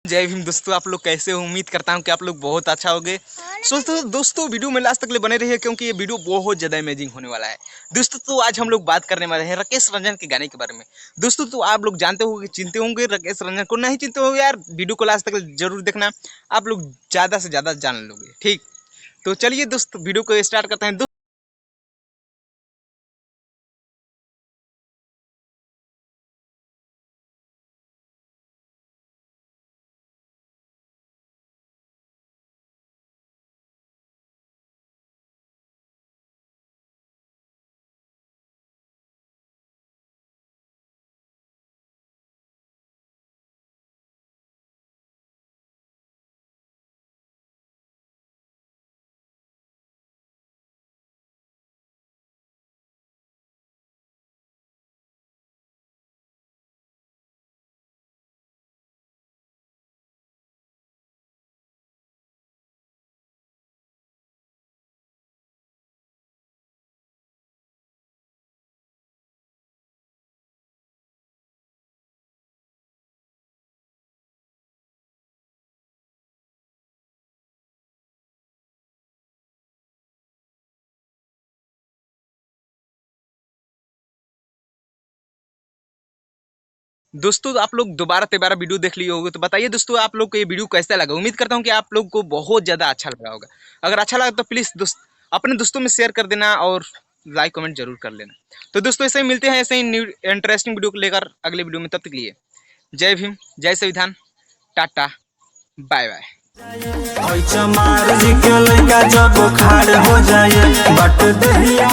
जय भीम दोस्तों, आप लोग कैसे हो? उम्मीद करता हूं कि आप लोग बहुत अच्छा होगे। दोस्तों वीडियो में लास्ट तक ले बने रहिए क्योंकि ये वीडियो बहुत ज़्यादा अमेजिंग होने वाला है। दोस्तों तो आज हम लोग बात करने वाले हैं राकेश रंजन के गाने के बारे में। दोस्तों तो आप लोग जानते होंगे, चिंते होंगे राकेश रंजन को। नहीं चिंते हो यार, वीडियो को लास्ट तक जरूर देखना, आप लोग ज़्यादा से ज़्यादा जान लोगे। ठीक, तो चलिए दोस्तों वीडियो को स्टार्ट करते हैं। दोस्तों आप लोग दोबारा तिबारा वीडियो देख लिए होगे, तो बताइए दोस्तों आप लोग को ये वीडियो कैसा लगा। उम्मीद करता हूँ कि आप लोग को बहुत ज़्यादा अच्छा लगा होगा। अगर अच्छा लगा तो प्लीज़ अपने दोस्तों में शेयर कर देना और लाइक कमेंट जरूर कर लेना। तो दोस्तों ऐसे ही मिलते हैं, ऐसे ही न्यू इंटरेस्टिंग वीडियो को लेकर अगले वीडियो में। तब तक के लिए जय भीम, जय संविधान, टाटा, बाय बाय। चमार जी के लड़का जब खाड़ हो जाए बट दहिया